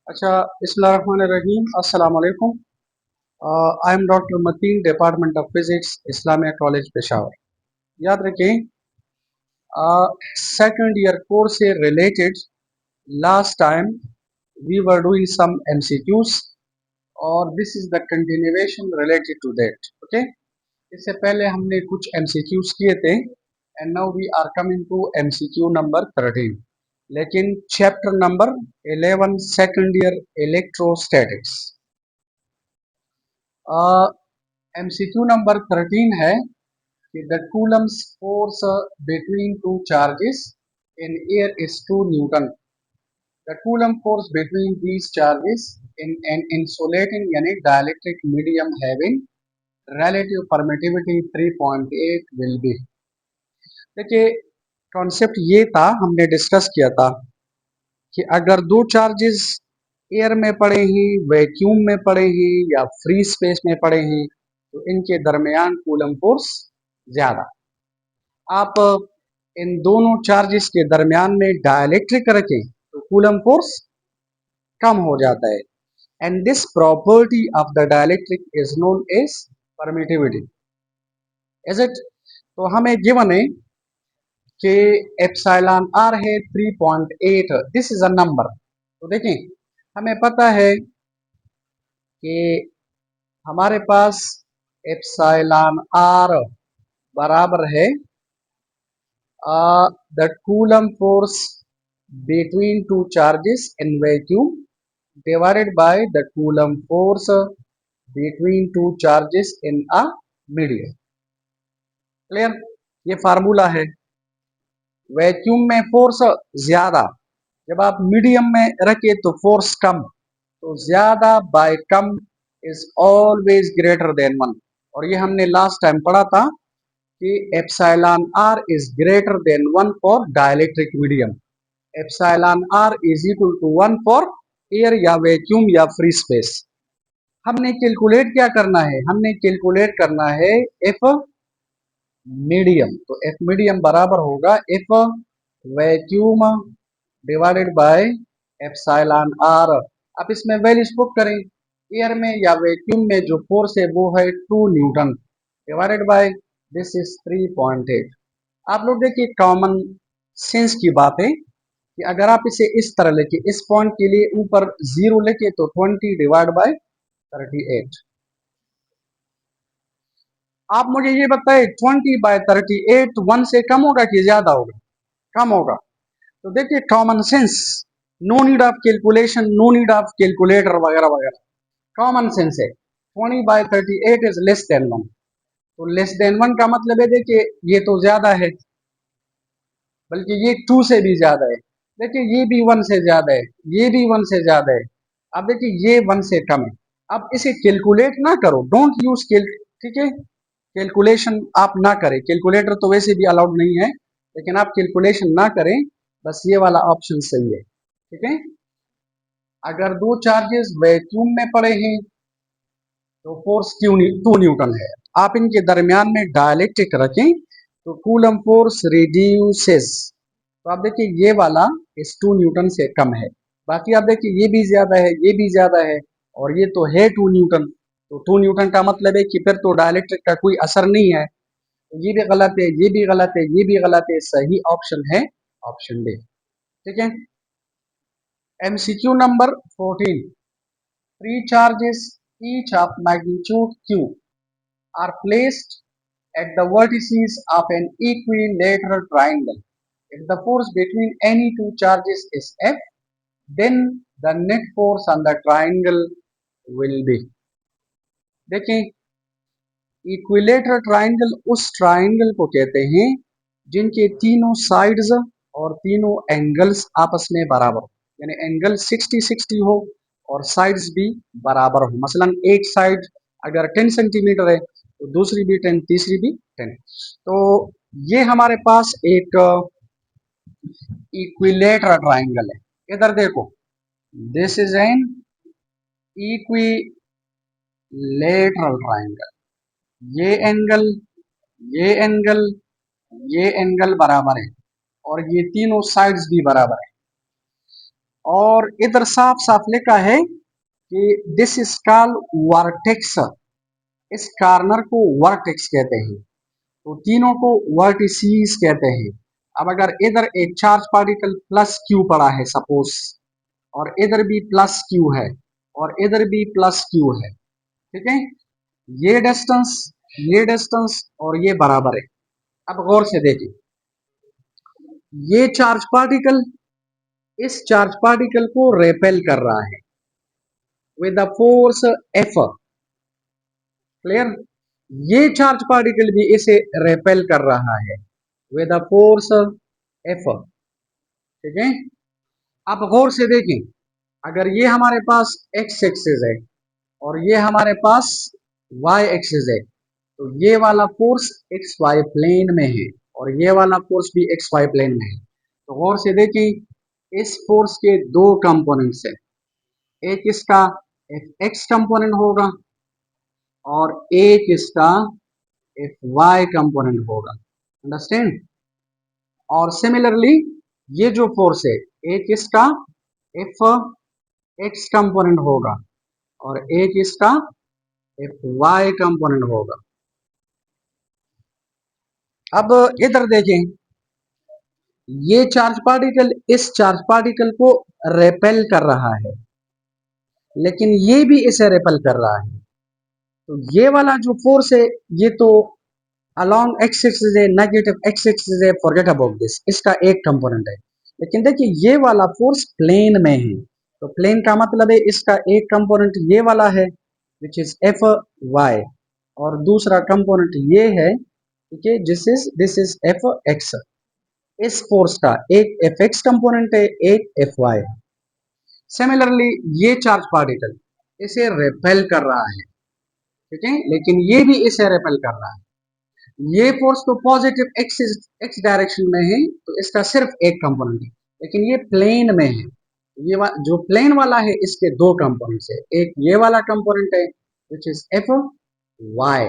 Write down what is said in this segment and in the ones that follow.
अच्छा, बिस्मिल्लाहिर्रहमानिर्रहीम, अस्सलाम वालेकुम। I am doctor Mateen, department of physics, Islamia college Peshawar. याद रखें, सेकंड ईयर कोर्स से related last time we were doing some MCQs और this is the continuation related to that. Okay, इससे पहले हमने कुछ एमसीक्यूज किए थे and now we are coming to MCQ number 13, लेकिन chapter number 11 second year electrostatics. MCQ number 13 है कि the Coulomb's force between two charges in air is 2 newton. The Coulomb force between these charges in an insulating यानी dielectric medium having relative permittivity 3.8 will be। देखिए, concept ये था, हमने discuss किया था कि अगर दो चार्जेस एयर में पड़े हैं, वैक्यूम में पड़े हैं या फ्री स्पेस में पड़े हैं तो इनके दरमियान कूलम फोर्स ज्यादा। आप इन दोनों चार्जेस के दरमियान में डाइलेक्ट्रिक रखें तो कूलम फोर्स कम हो जाता है and this property of the dielectric is known as permittivity. Is it? तो हमें गिवन है कि एप्सिलॉन आर है 3.8, दिस इज अ नंबर। तो देखें, हमें पता है कि हमारे पास एप्सिलॉन आर बराबर है the Coulomb force between two charges in vacuum divided by the Coulomb force between two charges in a medium. Clear? ये फार्मूला है। वैक्यूम में फोर्स ज्यादा, जब आप मीडियम में रखे तो फोर्स कम, तो ज्यादा बाय कम इज ऑलवेज ग्रेटर देन 1। और ये हमने लास्ट टाइम पढ़ा था कि epsilon r is greater than 1 for dielectric medium. Epsilon r is equal to 1 for air या वैक्यूम या फ्री स्पेस। हमने कैलकुलेट क्या करना है? हमने कैलकुलेट करना है एफ मीडियम। तो एफ मीडियम बराबर होगा F vacuum divided by epsilon r. अब इसमें वैल्यूज पुट करें। एयर में या वैक्यूम में जो फोर्स है वो है 2 Newton divided by this is 3.8। आप लोग देखिए, कॉमन सेंस की बात है कि अगर आप इसे इस तरह लेके इस पॉइंट के लिए ऊपर 0 लेके तो 20 डिवाइड बाय 38। आप मुझे ये बताए 20/38 1 से कम होगा कि ज्यादा होगा? कम होगा। तो देखिए, common sense, no need of calculation, no need of calculator वगैरह वगैरह, कॉमन सेंस है। 20/38 इज लेस देन 1। तो लेस देन 1 का मतलब है, देखिए ये तो ज्यादा है, बल्कि ये 2 से भी ज्यादा है। देखिए ये भी 1 से ज्यादा है, ये भी 1 से ज्यादा है। अब देखिए ये 1 से कम है। अब इसे कैलकुलेट ना करो, डोंट यूज ठीक है, कैलकुलेशन आप ना करें। कैलकुलेटर तो वैसे भी अलाउड नहीं है, लेकिन आप कैलकुलेशन ना करें, बस ये वाला ऑप्शन सही है। ठीक है, अगर दो चार्जेस वैक्यूम में पड़े हैं तो फोर्स 2 न्यूटन है। आप इनके दरमियान में डायलेक्ट्रिक रखें तो कूलम फोर्स रिड्यूसेस। तो आप देखिए ये वाला इस 2 न्यूटन से कम है। बाकी आप देखिए ये भी ज्यादा है, ये भी ज्यादा है, और ये तो है 2 न्यूटन। तो 2 न्यूटन का मतलब है कि फिर तो डायलेक्ट्रिक का कोई असर नहीं है। तो ये भी गलत है, ये भी गलत है, ये भी गलत है। सही ऑप्शन है ऑप्शन डी। ठीक है, MCQ number 14। Three charges, each of magnitude q, are placed at the vertices of an equilateral triangle. If the force between any two charges is F, then the net force on the triangle will be। देखें, equilateral triangle उस triangle को कहते हैं जिनके तीनों sides और तीनों angles आपस में बराबर हो, यानी एंगल 60-60 हो और साइड्स भी बराबर हो। मसलन एक साइड अगर 10 सेंटीमीटर है तो दूसरी भी 10, तीसरी भी 10। तो ये हमारे पास एक इक्विलेटरल ट्राइंगल है। इधर देखो, this is an equilateral triangle. ये एंगल, ये एंगल, ये एंगल बराबर है और ये तीनों साइड्स भी बराबर है। और इधर साफ साफ लिखा है कि दिस इज कॉल्ड वर्टेक्स। इस कार्नर को वर्टेक्स कहते हैं, तो तीनों को वर्टिसीज कहते हैं। अब अगर इधर एक चार्ज पार्टिकल प्लस क्यू पड़ा है सपोज, और इधर भी प्लस क्यू है और इधर भी प्लस क्यू है, ठीक है, ये डिस्टेंस और ये बराबर है। अब गौर से देखिए, ये चार्ज पार्टिकल इस चार्ज पार्टिकल को रेपेल कर रहा है with the force F, clear. ये चार्ज पार्टिकल भी इसे रेपेल कर रहा है विद द फोर्स एफ, ठीक है। आप गौर से देखें, अगर ये हमारे पास एक्स एक्सिस है और ये हमारे पास वाई एक्सिस है, तो ये वाला फोर्स एक्स वाई प्लेन में है और ये वाला फोर्स भी एक्स वाई प्लेन में है। तो गौर से देखें, इस फोर्स के दो कंपोनेंट्स है, एक इसका एफ एक्स कंपोनेंट होगा और एक इसका एफ वाई कंपोनेंट होगा, अंडरस्टैंड। और सिमिलरली ये जो फोर्स है, एक इसका एफ एक्स कंपोनेंट होगा और एक इसका एफ वाई कंपोनेंट होगा। अब इधर देखें, ये चार्ज पार्टिकल इस चार्ज पार्टिकल को रेपेल कर रहा है, लेकिन ये भी इसे रेपेल कर रहा है। तो ये वाला जो फोर्स है, ये तो अलोंग एक्स एक्सिस है, नेगेटिव एक्स एक्सिस है, फॉरगेट अबाउट दिस, इसका एक कंपोनेंट है। लेकिन देखिए, ये वाला फोर्स प्लेन में है, तो प्लेन का मतलब है इसका एक कंपोनेंट ये वाला है विच इज एफ वाई, और दूसरा कंपोनेंट ये है, ठीक है, दिस इज एफ एक्स। इस फोर्स का एक एफ एक्स कंपोनेंट है, एक एफ वाई है। सिमिलरली ये चार्ज पार्टिकल इसे रेपेल कर रहा है, ठीक है, लेकिन ये भी इसे रेपेल कर रहा है। ये फोर्स तो पॉजिटिव एक्स एक्स डायरेक्शन में है, तो इसका सिर्फ एक कंपोनेंट है, लेकिन ये प्लेन में है। जो प्लेन वाला है, इसके दो कंपोनेंट्स है, एक ये वाला कंपोनेंट है विच इज एफ वाई,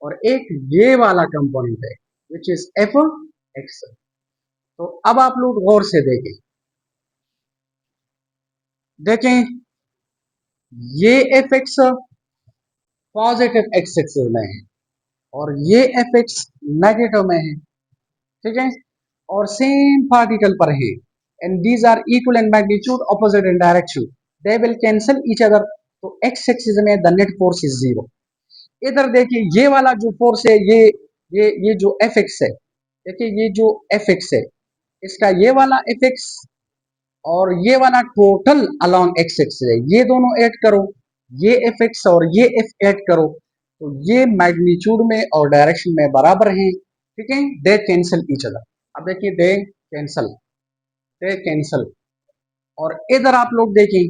और एक ये वाला कंपोनेंट है विच इज एफ एक्स। तो अब आप लोग गौर से देखें, ये F x positive x axis में है और ये एफ एक्स नेगेटिव में है, ठीक है, और सेम पार्टिकल पर है, and these are equal in magnitude, opposite in direction, they will cancel each other. तो एक्स एक्सिस में the net force is zero. इधर देखिए, ये वाला जो फोर्स है, ये जो एफ एक्स है, देखिए ये जो एफ एक्स है, इसका ये वाला एफ एक्स और ये वाला टोटल अलोंग एक्स एक्सिस है, ये दोनों ऐड करो, ये एफ एक्स और ये एफ ऐड करो, तो ये मैग्नीट्यूड में और डायरेक्शन में बराबर हैं, ठीक है, दे कैंसिल ईच अदर। अब देखिए, दे कैंसल। और इधर आप लोग देखें,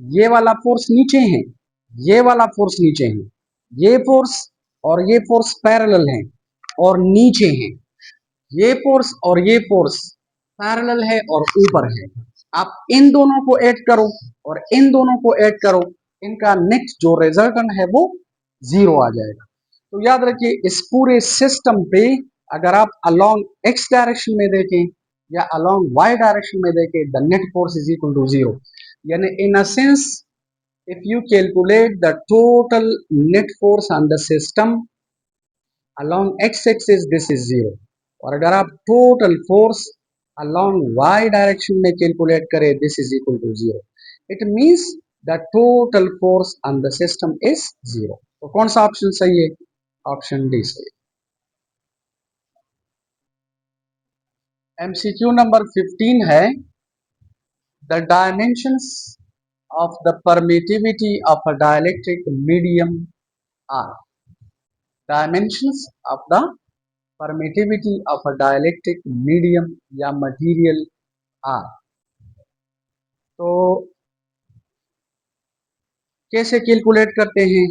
ये वाला फोर्स नीचे है, ये वाला फोर्स नीचे है, ये फोर्स पैरेलल है और नीचे है, ये फोर्स और ये फोर्स पैरेलल है और ऊपर है। आप इन दोनों को ऐड करो और इन दोनों को ऐड करो, इनका नेक्स्ट जो रिजल्टेंट है वो जीरो आ जाएगा। तो याद रखिए, इस पूरे सिस्टम पे अगर आप अलोंग एक्स डायरेक्शन में देखें या अलोंग वाई डायरेक्शन में देखें, the net force is equal to zero. यानी in a sense, if you calculate the total net force on the system along x-axis, this is zero। और अगर आप total force along y direction में calculate करें, this is equal to zero। it means the total force on the system is zero। तो कौन सा option सही है? ऑप्शन डी सही है। एमसीक्यू नंबर 15 है, the dimensions of the permittivity of a dielectric medium are। dimensions of the permittivity of a dielectric medium या material are। तो कैसे कैलकुलेट करते हैं?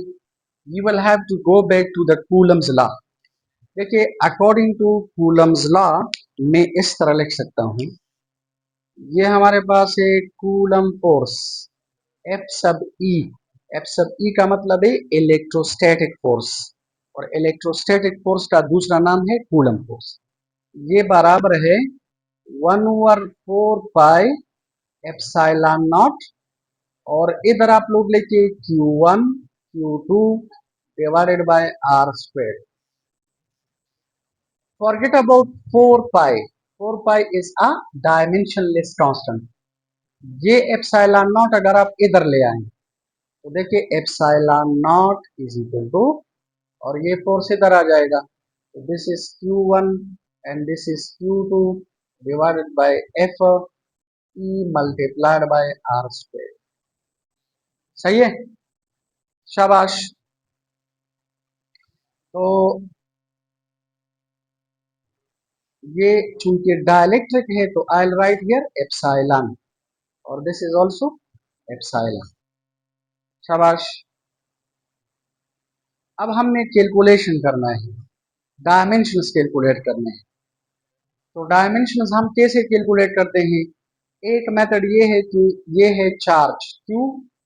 You will have to go back to the Coulomb's law. देखिए, according to Coulomb's law मैं इस तरह लिख सकता हूं, ये हमारे पास है कूलम फोर्स एफ सब ई। एफ सब ई का मतलब है इलेक्ट्रोस्टैटिक फोर्स, और इलेक्ट्रोस्टैटिक फोर्स का दूसरा नाम है कूलम फोर्स। ये बराबर है 1/4 पाई एप्सिलॉन नॉट, और इधर आप लोग लेके Q1 Q2 divided by are square. Forget about 4 pi. 4 pi is a dimensionless constant. ये एप्सिलॉन नॉट अगर आप इधर ले आए तो देखिए epsilon naught is equal to, और ये 4 से इधर आ जाएगा, तो this is Q1 and this is Q2 divided by F E multiplied by are square. सही है, शाबाश. तो ये चूंकि डायलेक्ट्रिक है तो I will write here epsilon, और दिस इज आल्सो एप्सिलॉन. शाबाश. अब हमने कैलकुलेशन करना है, डायमेंशंस कैलकुलेट करने हैं. तो डायमेंशंस हम कैसे कैलकुलेट करते हैं? एक मेथड ये है कि ये है चार्ज Q,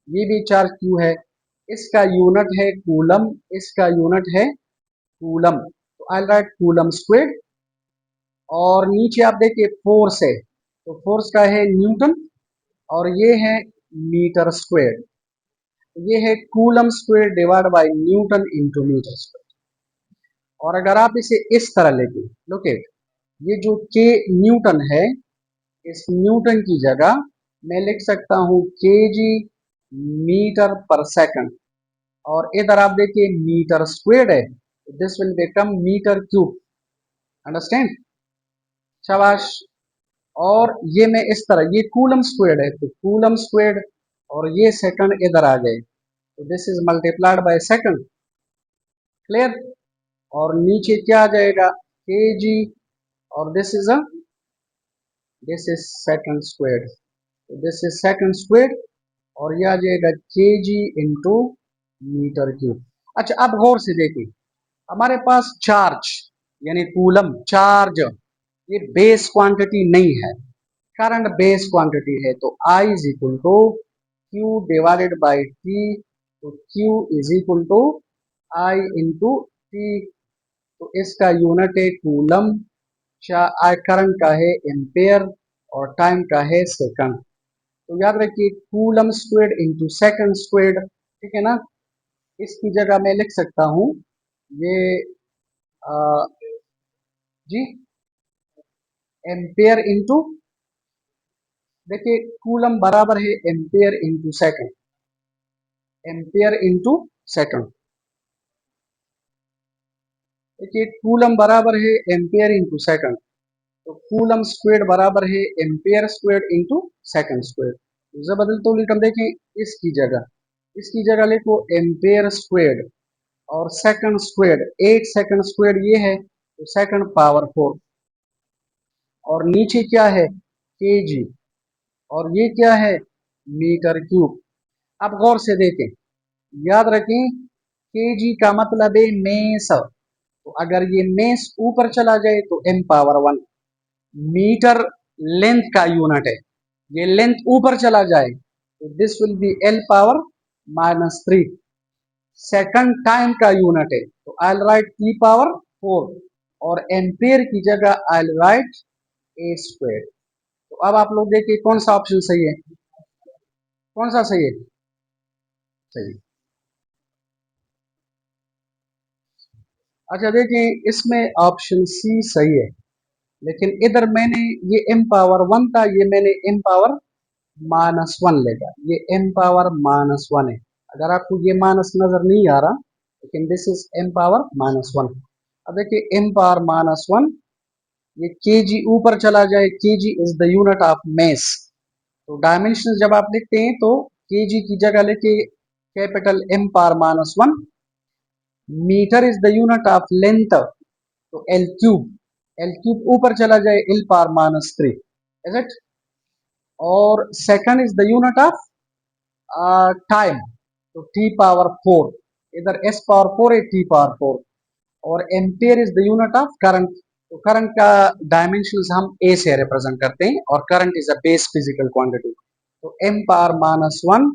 ये भी चार्ज Q है, इसका यूनिट है कूलम, इसका यूनिट है कूलम, तो आई राइट कूलम स्क्वायर. और नीचे आप देखिए फोर्स है, तो फोर्स का है न्यूटन, और ये है मीटर स्क्वायर, ये है coulomb square divide by newton into metre square. और अगर आप इसे इस तरह लेके लोकेट, ये जो के न्यूटन है, इस न्यूटन की जगह मैं लिख सकता हूं केजी मीटर पर सेकंड, और इधर आप देखिए मीटर स्क्वायर है, this will become metre cube. Understand? शाबाश. और ये मैं इस तरह, ये कूलम स्क्वायर है तो कूलम स्क्वायर, और ये सेकंड इधर आ गए, तो this is multiplied by second. Clear? और नीचे क्या आ जाएगा? केजी, और this is second square, this is second square, और यह आ जाएगा केजी इंटू मीटर क्यूब. अच्छा, अब गौर से देखिए, हमारे पास चार्ज यानी कूलम चार्ज, ये बेस क्वांटिटी नहीं है, करंट बेस क्वांटिटी है, तो I is equal to Q divided by T, तो Q is equal to I into T, तो इसका यूनिट है कूलम, करंट का है एम्पेयर, और टाइम का है सेकंड. तो याद रखिए coulomb squared into second squared, ठीक है ना? इसकी जगह मैं लिख सकता हूँ ये आ, जी एम्पेयर इंटू, देखिए कूलम बराबर है ampere into second, ampere into second. देखिए कूलम बराबर है एम्पेयर इंटू सेकंड, तो कूलम स्क्वायर्ड बराबर है ampere squared into second squared. बदल तो उल्टा देखें, इसकी जगह लिखो एम्पेयर स्क्वायर्ड, और सेकंड स्क्वायर्ड, 8 सेकंड स्क्वायर्ड ये है, तो सेकंड पावर 4, और नीचे क्या है? केजी, और ये क्या है? Metre cube. अब गौर से देखें, याद रखें केजी का मतलब है मेस, तो अगर ये मेस ऊपर चला जाए तो m पावर 1. मीटर लेंथ का यूनिट है, ये लेंथ ऊपर चला जाए तो this will be L power -3. Second time का यूनिट है, तो आई राइट T पावर 4, और एम्पेयर की जगह आई राइट A स्क्वायर. तो अब आप लोग देखिए कौन सा ऑप्शन सही है, कौन सा सही है? सही. अच्छा देखिए, इसमें ऑप्शन सी सही है, लेकिन इधर मैंने ये m पावर 1 था, ये मैंने m पावर -1 लेगा, ये m पावर -1 है. अगर आपको ये माइनस नजर नहीं आ रहा, लेकिन दिस इज m पावर -1. अब देखिए m पावर -1, ये kg ऊपर चला जाए, kg is the unit of mass, तो डायमेंशन जब आप लिखते हैं तो kg की जगह लेके capital m power -1. Metre is the unit of length, तो एल क्यूब ऊपर चला जाए एल पावर -3, इज इट? और second is the unit of time, तो टी पावर 4, इधर एस पावर 4 है, टी पावर 4. और ampere is the unit of current, तो करंट का डायमेंशंस हम ए से रिप्रेजेंट करते हैं, और current is a base physical quantity, तो m power -1,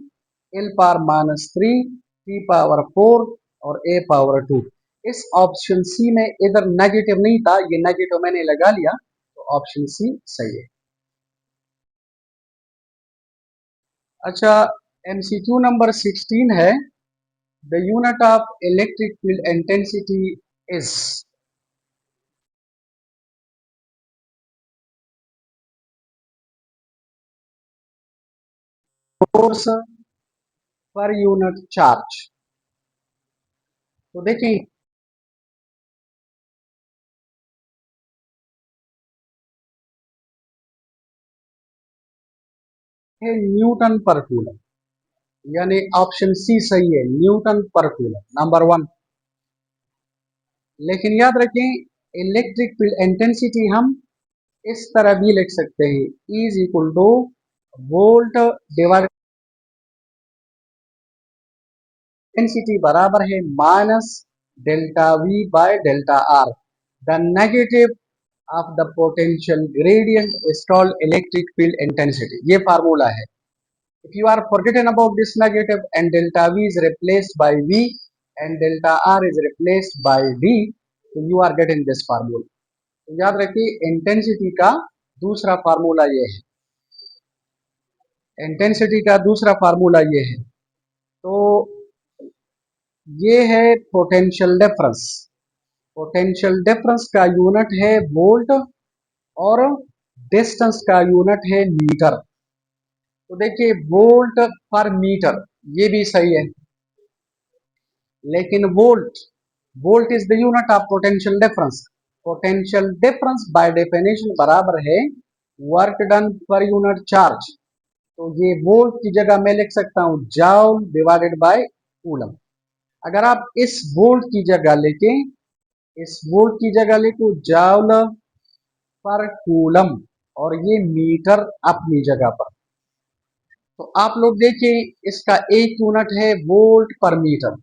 l power -3, t power 4, और a पावर 2. इस ऑप्शन सी में इधर नेगेटिव नहीं था, ये नेगेटिव मैंने लगा लिया, तो ऑप्शन सी सही है. अच्छा, MCQ नंबर 16 है, the unit of electric field intensity is. Force per unit charge. तो देखिए, है न्यूटन पर कूलम, यानी ऑप्शन सी सही है, न्यूटन पर कूलम नंबर वन। लेकिन याद रखें, इलेक्ट्रिक फील्ड इंटेंसिटी हम इस तरह भी लिख सकते हैं, is equal two volt divide intensity बराबर है minus delta we by delta R. The negative of the potential gradient is called electric field intensity. ये फार्मूला है। If you are forgetting about this negative and delta V is replaced by V and delta R is replaced by D, तो you are getting this formula. तो याद रखिए, intensity का दूसरा formula ये है, इंटेंसिटी का दूसरा फार्मूला ये है। तो ये है पोटेंशियल डिफरेंस। पोटेंशियल डिफरेंस का यूनिट है वोल्ट और डिस्टेंस का यूनिट है मीटर। तो देखिए, वोल्ट पर मीटर ये भी सही है, लेकिन volt is the unit of potential difference. Potential difference by definition बराबर है work done per unit charge. तो ये वोल्ट की जगह मैं लिख सकता हूं जॉल डिवाइडेड बाय कूलम। अगर आप इस वोल्ट की जगह लिखो जॉल पर कूलम, और ये मीटर अपनी जगह पर। तो आप लोग देखिए, इसका एक यूनिट है वोल्ट पर मीटर।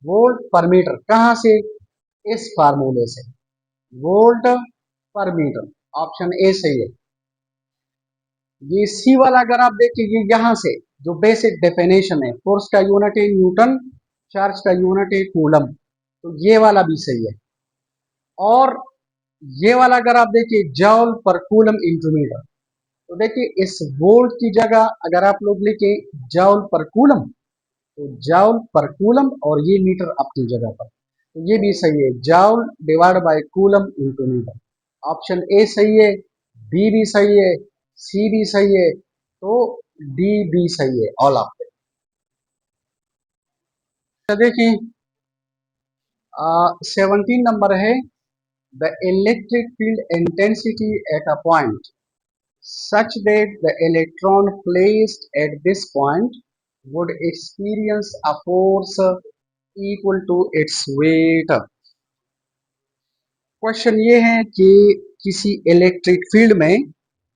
वोल्ट पर मीटर कहां से? इस फार्मूले से, वोल्ट पर मीटर। ऑप्शन ए सही है। ये सी वाला अगर आप देखिए, यहां से जो बेसिक डेफिनेशन है, फोर्स का यूनिट है न्यूटन, चार्ज का यूनिट है कूलम, तो ये वाला भी सही है। और ये वाला अगर आप देखिए, जॉल पर कूलम इंटू मीटर, तो देखिए इस वोल्ट की जगह अगर आप लोग लिखे जॉल पर कूलम, तो जॉल पर कूलम, और ये मीटर अपनी जगह पर, तो ये भी सही है, joule divide by coulomb into metre. Option A सही है, बी भी सही है, सी भी सही है, तो डी भी सही है, ऑल ऑफ इट। तो देखिए, 17 नंबर है, the electric field intensity at a point such that the electron placed at this point would experience a force equal to its weight। Question ये है कि किसी इलेक्ट्रिक फील्ड में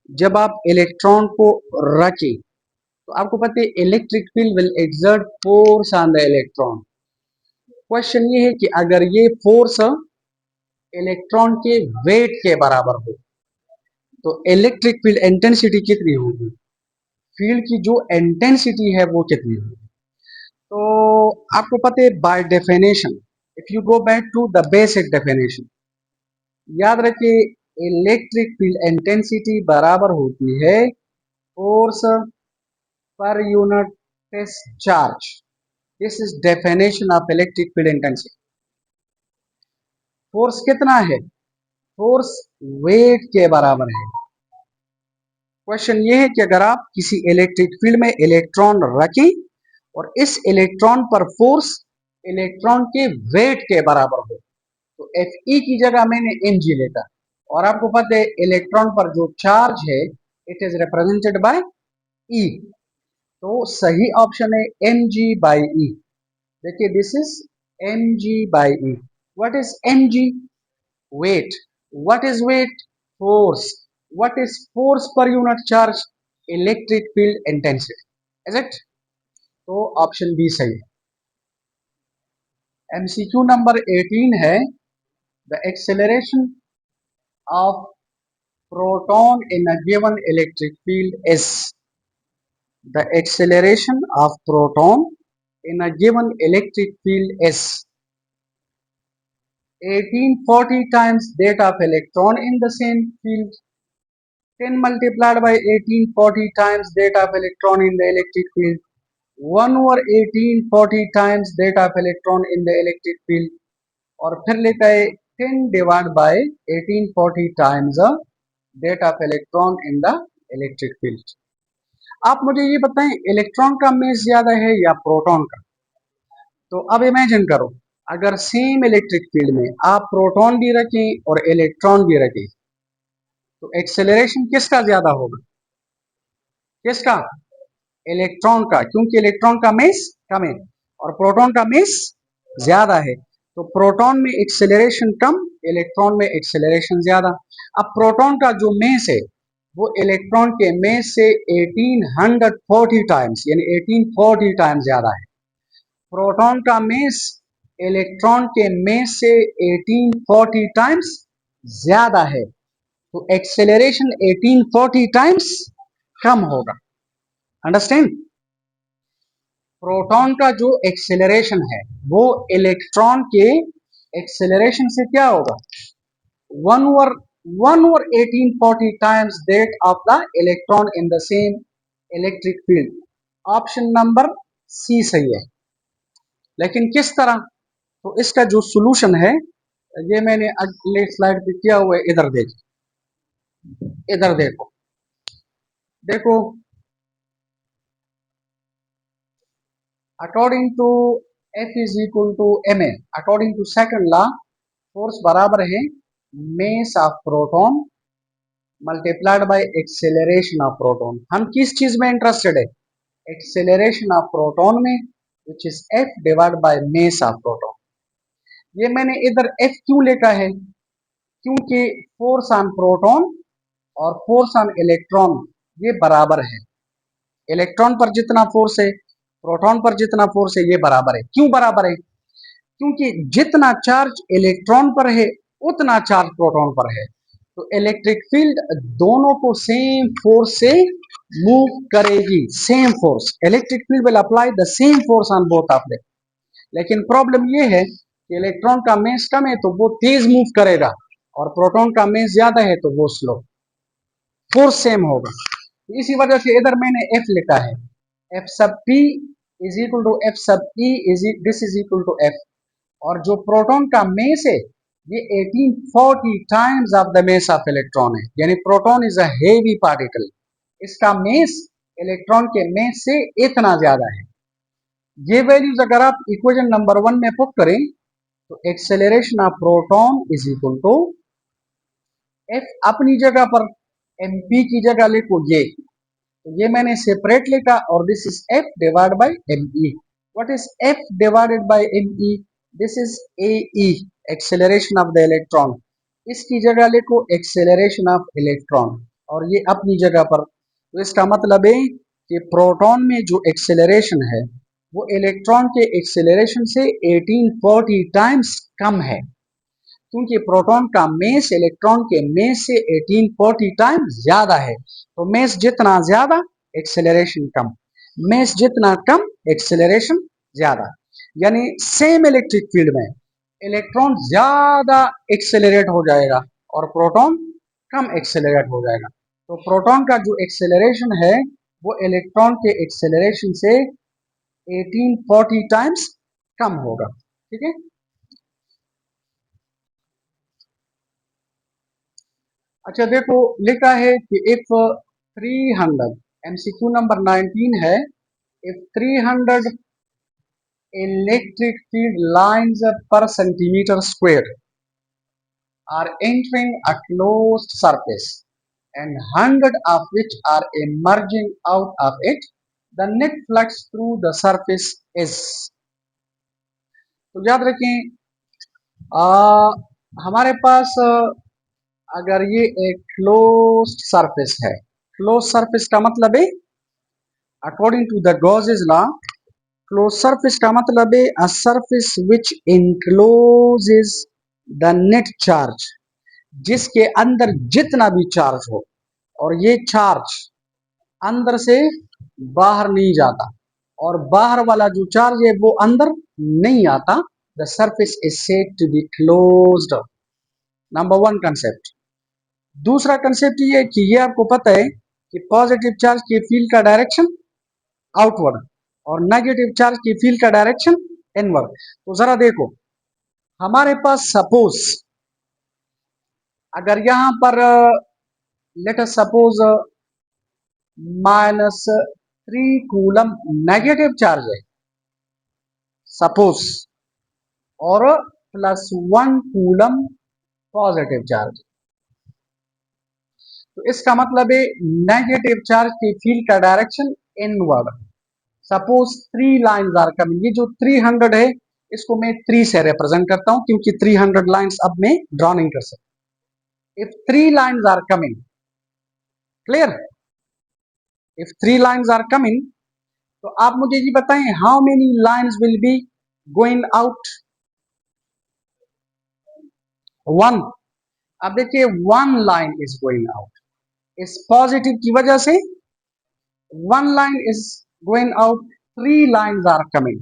जब आप इलेक्ट्रॉन को रखें, तो आपको पता है electric field will exert force on the electron. Question ये है कि अगर ये फोर्स इलेक्ट्रॉन के वेट के बराबर हो, तो इलेक्ट्रिक फील्ड इंटेंसिटी कितनी होगी? फील्ड की जो इंटेंसिटी है वो कितनी होगी? तो आपको पता है by definition, if you go back to the basic definition, याद रखिए इलेक्ट्रिक फील्ड इंटेंसिटी बराबर होती है force per unit charge. This is definition of electric field intensity. Force कितना है? फोर्स वेट के बराबर है। क्वेश्चन ये है कि अगर आप किसी इलेक्ट्रिक फील्ड में इलेक्ट्रॉन रखें और इस इलेक्ट्रॉन पर फोर्स इलेक्ट्रॉन के वेट के बराबर हो, तो एफ ई की जगह मैंने एम जी लेता, और आपको पता है इलेक्ट्रॉन पर जो चार्ज है it is represented by E. तो सही ऑप्शन है एम जी बाई ई। देखिए, this is M G by E. What is M G? Weight. What is weight? Force. What is force per unit charge? Electric field intensity. Is it? तो option B सही है। MCQ number 18 है, the acceleration of proton in a given electric field is। The acceleration of proton in a given electric field is 1840 times that of electron in the same field, 10 multiplied by 18 40 times that of electron in the electric field. 1 over 18 40 times that of electron in the electric field. और फिर लेता है 10 divide by 18 40 times that of electron in the electric field. आप मुझे ये बताएं electron का mess ज्यादा है या प्रोटॉन का? तो अब इमेजिन करो अगर सेम इलेक्ट्रिक फील्ड में आप प्रोटॉन भी रखें और इलेक्ट्रॉन भी रखें तो एक्सेलरेशन किसका ज्यादा होगा? किसका? इलेक्ट्रॉन का, क्योंकि इलेक्ट्रॉन का मेस कम है और प्रोटॉन का मेस ज्यादा है। तो प्रोटॉन में एक्सेलरेशन कम, इलेक्ट्रॉन में एक्सेलरेशन ज्यादा। अब प्रोटॉन का जो मेस है वो इलेक्ट्रॉन के मेस से 1840 टाइम्स यानी 1840 टाइम्स ज्यादा है। प्रोटॉन का मेस इलेक्ट्रॉन के मेस से 1840 टाइम्स ज्यादा है, तो एक्सेलरेशन 1840 टाइम्स कम होगा। अंडरस्टैंड? प्रोटॉन का जो एक्सेलरेशन है वो इलेक्ट्रॉन के एक्सेलरेशन से क्या होगा? 1 over 1840 times that of the electron in the same electric field. Option number C सही है। लेकिन किस तरह? तो इसका जो सॉल्यूशन है ये मैंने अगले स्लाइड पे किया हुआ है, इधर देखो, इधर देखो, देखो according to F is equal to ma, according to second law force बराबर है mass of proton multiplied by acceleration of proton. हम किस चीज में इंटरेस्टेड है? एक्सेलरेशन ऑफ प्रोटॉन में, which is F divide by mess of proton. ये मैंने इधर F क्यों लिखा है? क्योंकि फोर्स ऑन प्रोटॉन और फोर्स ऑन इलेक्ट्रॉन ये बराबर है। इलेक्ट्रॉन पर जितना फोर्स है प्रोटॉन पर जितना फोर्स है ये बराबर है। क्यों बराबर है? क्योंकि जितना चार्ज इलेक्ट्रॉन पर है उतना चार्ज प्रोटॉन पर है। तो इलेक्ट्रिक फील्ड दोनों को सेम फोर्स से मूव करेगी। Same force, electric field will apply the same force on both of them. लेकिन प्रॉब्लम ये है कि इलेक्ट्रॉन का मेस कम है तो वो तेज मूव करेगा और प्रोटॉन का मेस ज्यादा है तो वो स्लो। फोर्स सेम होगा, इसी वजह से इधर मैंने F लिखा है। F sub P is equal to F sub E this is equal to F। और जो प्रोटॉन का मेस है ये 1840 times of the mass of electron है, यानी proton is a heavy particle, इसका मेस इलेक्ट्रॉन के मेस से इतना ज्यादा है। ये वैल्यूज अगर आप इक्वेशन नंबर 1 में पुट करें तो acceleration of proton is equal to F अपनी जगह पर mp की जगह लिखो ये, तो ये मैंने सेपरेट लिखा और this is F divide by me। What is F divided by me? This is AE, acceleration of the electron. इसकी जगह लिखो एक्सेलरेशन ऑफ इलेक्ट्रॉन और ये अपनी जगह पर। तो इसका मतलब है कि प्रोटॉन में जो एक्सेलरेशन है वो इलेक्ट्रॉन के एक्सेलरेशन से 1840 टाइम्स कम है, क्योंकि प्रोटॉन का मेस इलेक्ट्रॉन के मेस से 1840 टाइम्स ज्यादा है। तो मेस जितना ज्यादा एक्सेलरेशन कम, मेस जितना कम एक्सेलरेशन ज्यादा। यानी सेम इलेक्ट्रिक फील्ड में इलेक्ट्रॉन ज्यादा एक्सेलरेट हो जाएगा और प्रोटॉन कम एक्सेलरेट हो जाएगा। तो प्रोटॉन का जो एक्सेलरेशन है वो इलेक्ट्रॉन के एक्सेलरेशन से 1840 टाइम्स कम होगा। ठीक है। अच्छा देखो लिखा है कि इफ 300, MCQ नंबर 19 है, if 300 electric field lines per centimeter square are entering a closed surface and 100 of which are emerging out of it, the net flux through the surface is। तो याद रखें हमारे पास अगर ये एक क्लोज्ड सरफेस है, close surface का मतलब है according to the Gauss's law, close surface का मतलब है a surface which encloses the net charge, जिसके अंदर जितना भी चार्ज हो और ये चार्ज अंदर से बाहर नहीं जाता और बाहर वाला जो चार्ज है वो अंदर नहीं आता। The surface is said to be closed. Number 1 concept. दूसरा कंसेप्ट ये है कि ये आपको पता है कि पॉजिटिव चार्ज के फील्ड का डायरेक्शन आउटवर्ड और नेगेटिव चार्ज की फील्ड का डायरेक्शन इनवर्ड। तो जरा देखो, हमारे पास सपोज अगर यहां पर let us suppose -3 coulomb negative charge है सपोज, और +1 कूलम पॉजिटिव चार्ज। तो इसका मतलब है नेगेटिव चार्ज की फील्ड का direction inward. Suppose 3 lines are coming, ये जो 300 है इसको मैं 3 से रिप्रेजेंट करता हूं क्योंकि 300 लाइन्स अब मैं ड्रॉ नहीं कर सकता। If 3 lines are coming, clear, if 3 lines are coming, तो आप मुझे ये बताएं how many lines will be going out? 1। अब देखिए 1 लाइन इज गोइंग आउट, इस पॉजिटिव की वजह से 1 line is going out, 3 lines are coming.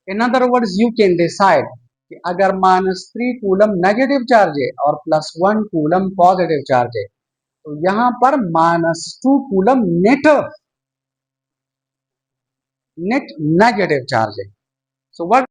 In other words you can decide कि अगर -3 कूलम नेगेटिव चार्ज है और +1 कूलम पॉजिटिव चार्ज है, तो यहां पर -2 कूलम नेट नेगेटिव चार्ज है। सो व्हाट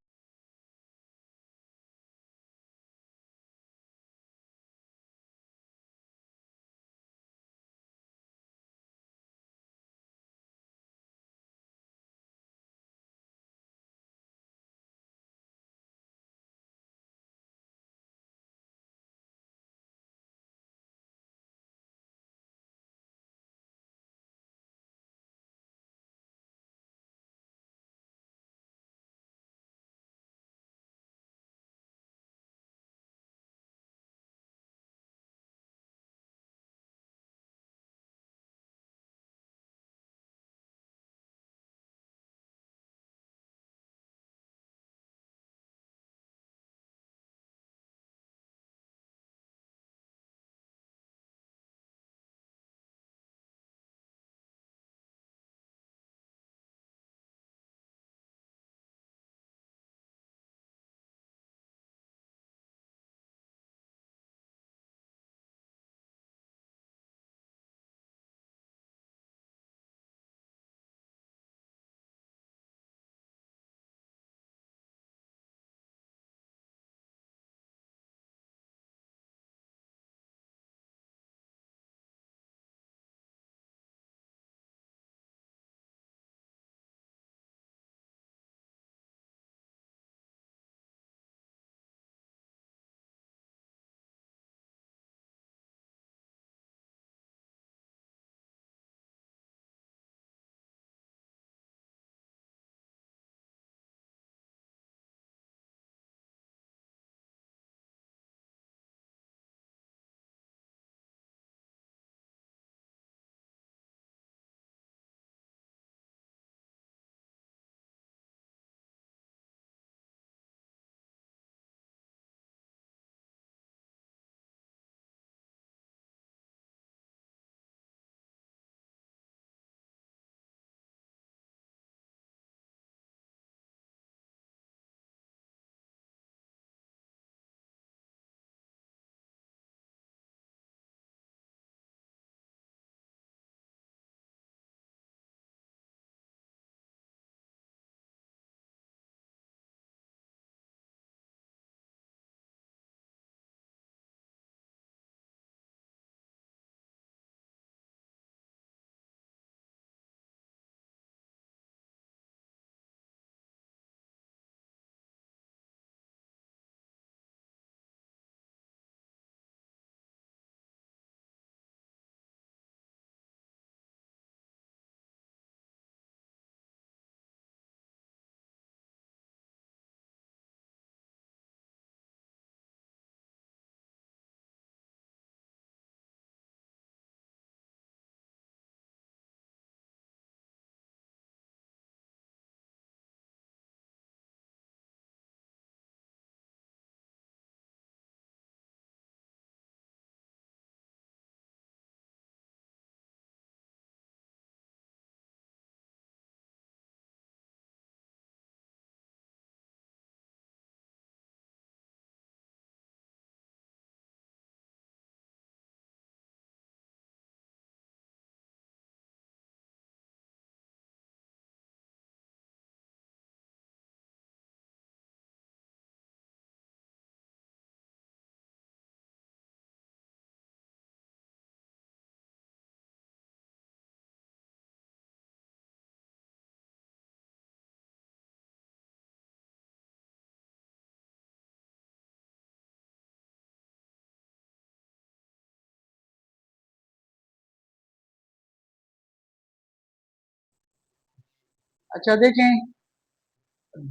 अच्छा देखें,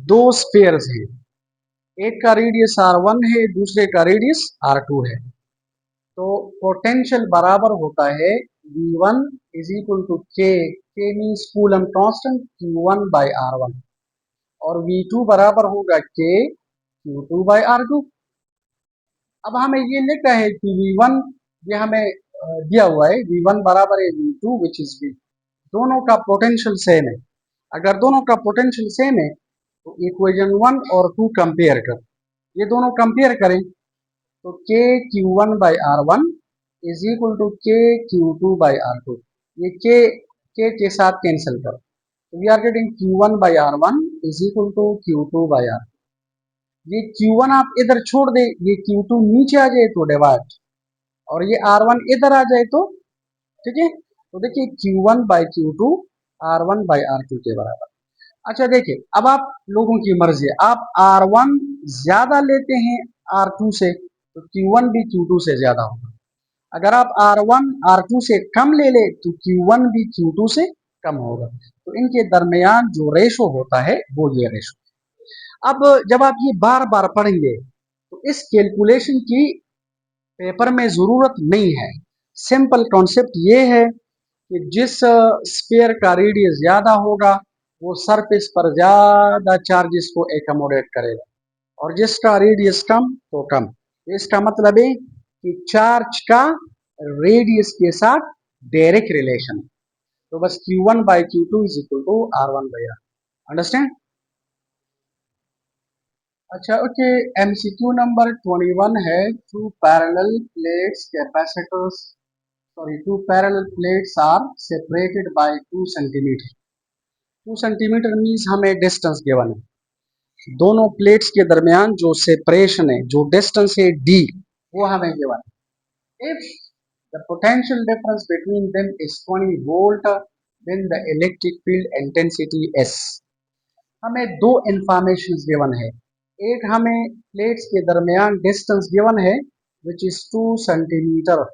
दो स्फीयर्स हैं, एक का रेडियस r1 है, दूसरे का रेडियस r2 है। तो पोटेंशियल बराबर होता है v1 इज इक्वल टू के means coulomb constant q1 by r1, और v2 बराबर होगा k q2 बाई r2। अब हमें ये लिखा है कि v1, ये हमें दिया हुआ है v1 बराबर है v2 विच इज v, दोनों का पोटेंशियल सेम है। अगर दोनों का पोटेंशियल सेम है तो इक्वेशन 1 और 2 कंपेयर कर, ये दोनों कंपेयर करें तो K Q one by R one is equal to K Q two by R two, ये के साथ कैंसिल करो तो we are getting Q one by R one is equal to Q two by R. ये Q one आप इधर छोड़ दे, ये क्यू टू नीचे आ जाए तो डिवाइड, और ये आर वन इधर आ जाए तो ठीक है। तो देखिए Q one by Q two R one by R two के बराबर। अच्छा देखिए, अब आप लोगों की मर्जी है, आप R1 ज्यादा लेते हैं R2 से तो Q1 भी Q2 से ज्यादा होगा। अगर आप R1 R2 से कम ले ले तो Q1 भी Q2 से कम होगा। तो इनके दरमियान जो रेशो होता है वो ये रेशो। अब जब आप ये बार बार पढ़ेंगे तो इस कैलकुलेशन की पेपर में जरूरत नहीं है। सिंपल कॉन्सेप्ट ये है कि जिस स्फीयर का रेडियस ज्यादा होगा वो सरफेस पर ज्यादा चार्जेस को एकोमोडेट करेगा, और जिसका रेडियस कम तो कम। इसका मतलब है कि चार्ज का रेडियस के साथ डायरेक्ट रिलेशन है। तो बस Q1 by Q2 is equal to R1 by R। Understand? अच्छा ओके, MCQ नंबर 21 है, two parallel plates capacitors, sorry two parallel plates are separated by 2 centimetre. 2 centimetre means हमें distance given है, दोनों plates के दरमियान जो सेपरेशन है, जो डिस्टेंस है d, वो हमें गिवन है। If the potential difference between them is 20 volt then the electric field intensity s। हमें दो इंफॉर्मेशन गिवन है, एक हमें प्लेट्स के दरमियान डिस्टेंस गिवन है विच इज 2 सेंटीमीटर।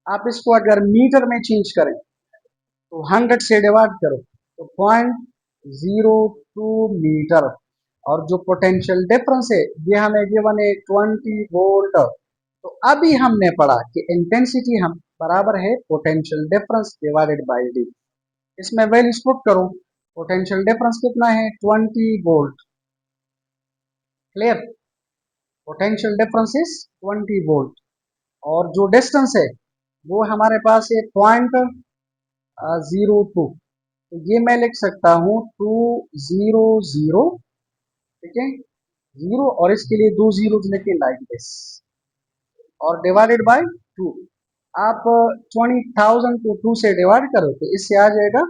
आप इसको अगर मीटर में चेंज करें तो 100 से डिवाइड करो तो 0.02 मीटर, और जो पोटेंशियल डिफरेंस है ये हमें गिवन है 20 वोल्ट। तो अभी हमने पढ़ा कि इंटेंसिटी हम बराबर है potential difference divided by D. इसमें वैल्यूज पुट करो, पोटेंशियल डिफरेंस कितना है 20 volt, clear? Potential difference is 20 volt, और जो डिस्टेंस है वो हमारे पास है 0.02, तो ये मैं लिख सकता हूँ 200, ठीक है, जीरो, और इसके लिए दो जीरो लेके लाइक दिस, और डिवाइडेड बाय 2। आप 20,000 को 2 से डिवाइड करो तो इससे आ जाएगा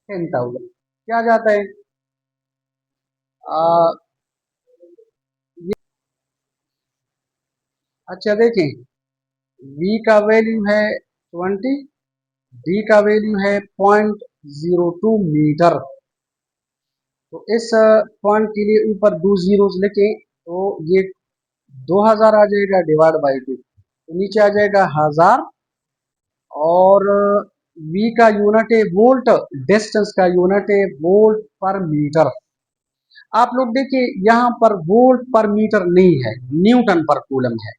10,000। क्या आ जाता है? आ, ये, अच्छा देखें, v का वैल्यू है 20, d का वैल्यू है 0.02 मीटर। तो इस पॉइंट के लिए ऊपर दो जीरोस लिखे तो ये 2000 आ जाएगा डिवाइड बाई 2, तो नीचे आ जाएगा 1000, और v का यूनिट है वोल्ट, डिस्टेंस का यूनिट है वोल्ट पर मीटर। आप लोग देखिए यहाँ पर वोल्ट पर मीटर नहीं है, न्यूटन पर कूलम है।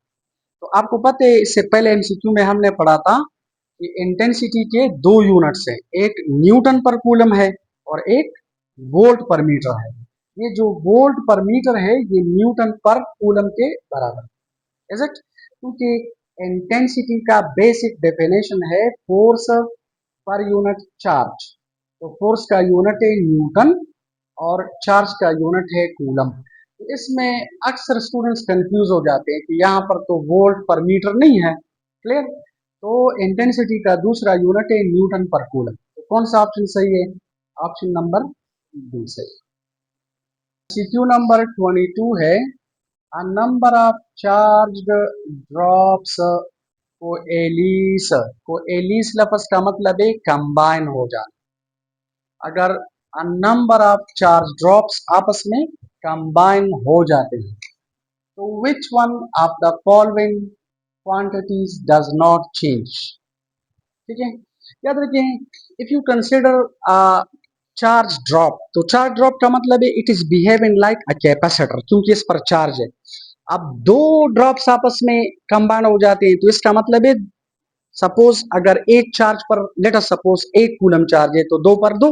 तो आपको पता है इससे पहले एमसीक्यू में हमने पढ़ा था कि इंटेंसिटी के दो यूनिट्स हैं, एक न्यूटन पर कूलम है और एक वोल्ट पर मीटर है। ये जो वोल्ट पर मीटर है ये न्यूटन पर कूलम के बराबर, इज इट? क्योंकि इंटेंसिटी का बेसिक डेफिनेशन है फोर्स पर यूनिट चार्ज, तो फोर्स का यूनिट है न्यूटन और चार्ज का यूनिट है कूलम। तो इसमें अक्सर स्टूडेंट्स कंफ्यूज हो जाते हैं कि यहाँ पर तो वोल्ट पर मीटर नहीं है, क्लियर? तो इंटेंसिटी का दूसरा यूनिट है न्यूटन पर कूलम। तो कौन सा ऑप्शन सही है? ऑप्शन नंबर बी सही। सीक्यू नंबर 22 है, a number of charged drops कोएलिस लफ्ज का मतलब है कंबाइन हो जाना। अगर a number of charged drops आपस में कंबाइन हो जाते हैं तो which one of the following quantities does not change? ठीक है, याद रखें, if you consider charge drop, तो चार्ज ड्रॉप का मतलब है it is behaving like a capacitor, क्योंकि इस पर चार्ज है। अब दो ड्रॉप्स आपस में कंबाइन हो जाते हैं तो इसका मतलब है, सपोज अगर एक चार्ज पर let us suppose 1 coulomb charge है तो 2 पर 2,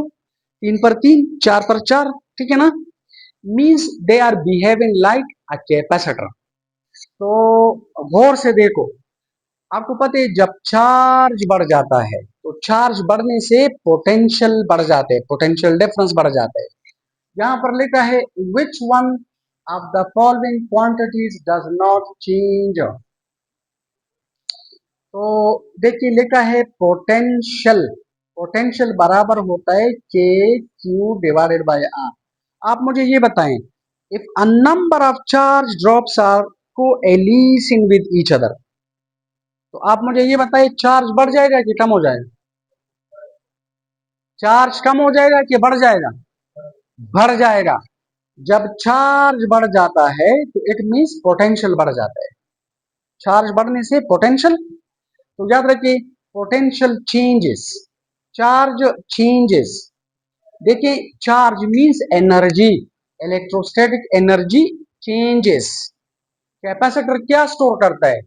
3 पर 3, 4 पर 4, ठीक है ना, means they are behaving like a capacitor. तो गौर से देखो, आपको पता है जब चार्ज बढ़ जाता है तो चार्ज बढ़ने से पोटेंशियल बढ़ जाते हैं, पोटेंशियल डिफरेंस बढ़ जाता है। यहाँ पर लिखा है which one of the following quantities does not change. तो देखिए लिखा है पोटेंशियल, पोटेंशियल बराबर होता है के क्यू डिवाइडेड बाय आर। आप मुझे ये बताएं, if a number of charge drops are coalescing with each other, तो आप मुझे ये बताइए चार्ज बढ़ जाएगा कि कम हो जाएगा? चार्ज कम हो जाएगा कि बढ़ जाएगा? बढ़ जाएगा। जब चार्ज बढ़ जाता है तो इट मीन्स पोटेंशियल बढ़ जाता है। चार्ज बढ़ने से पोटेंशियल, तो याद रखिए पोटेंशियल चेंजेस, चार्ज चेंजेस। देखिए charge means energy, electrostatic energy changes. Capacitor क्या स्टोर करता है?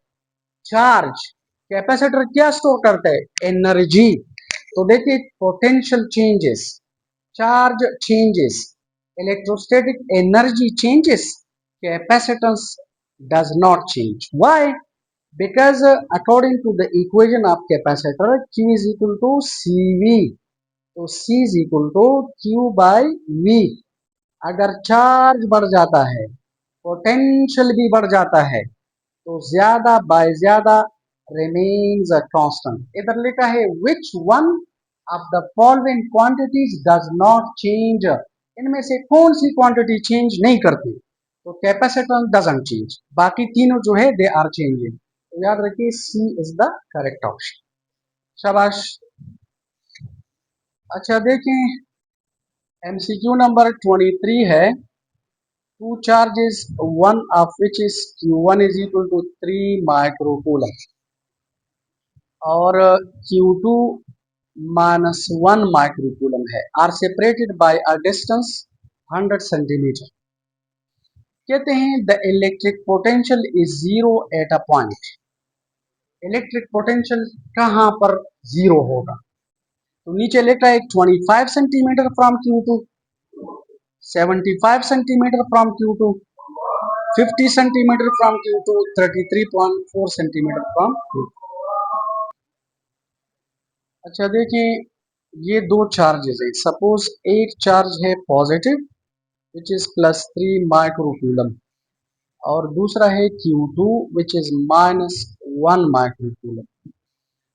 चार्ज। कैपेसिटर क्या स्टोर करता है? एनर्जी। तो देखिए potential changes, charge changes, electrostatic energy changes, capacitance does not change. Why? Because according to the equation of capacitor, Q is equal to CV. तो C is equal to Q by V। अगर charge बढ़ जाता है potential भी बढ़ जाता है तो ज्यादा बाय ज्यादा remains a constant। इधर लिखा है which one of the following quantities does not change। इनमें से कौन सी क्वांटिटी चेंज नहीं करती? तो कैपेसिटेंस डजंट चेंज, बाकी तीनों जो है दे आर चेंजिंग। तो याद रखिए C is the correct option. शाबाश। अच्छा देखें, एमसीक्यू नंबर 23 है, two charges one of which is Q1 is equal to 3 microcoulomb और Q2 -1 माइक्रोकूलम है, are separated by a distance 100 centimetre. कहते हैं the electric potential is zero at a point. Electric potential कहां पर zero होगा? तो नीचे लिखा है 25 centimetre from Q2, 75 centimetre from Q2, 50 centimetre from Q2, 33.4 centimetre from Q2। अच्छा देखिए, ये दो चार्जेस है, सपोज एक चार्ज है पॉजिटिव विच इज +3 माइक्रोकूलम और दूसरा है Q2 which is -1 microcoulomb.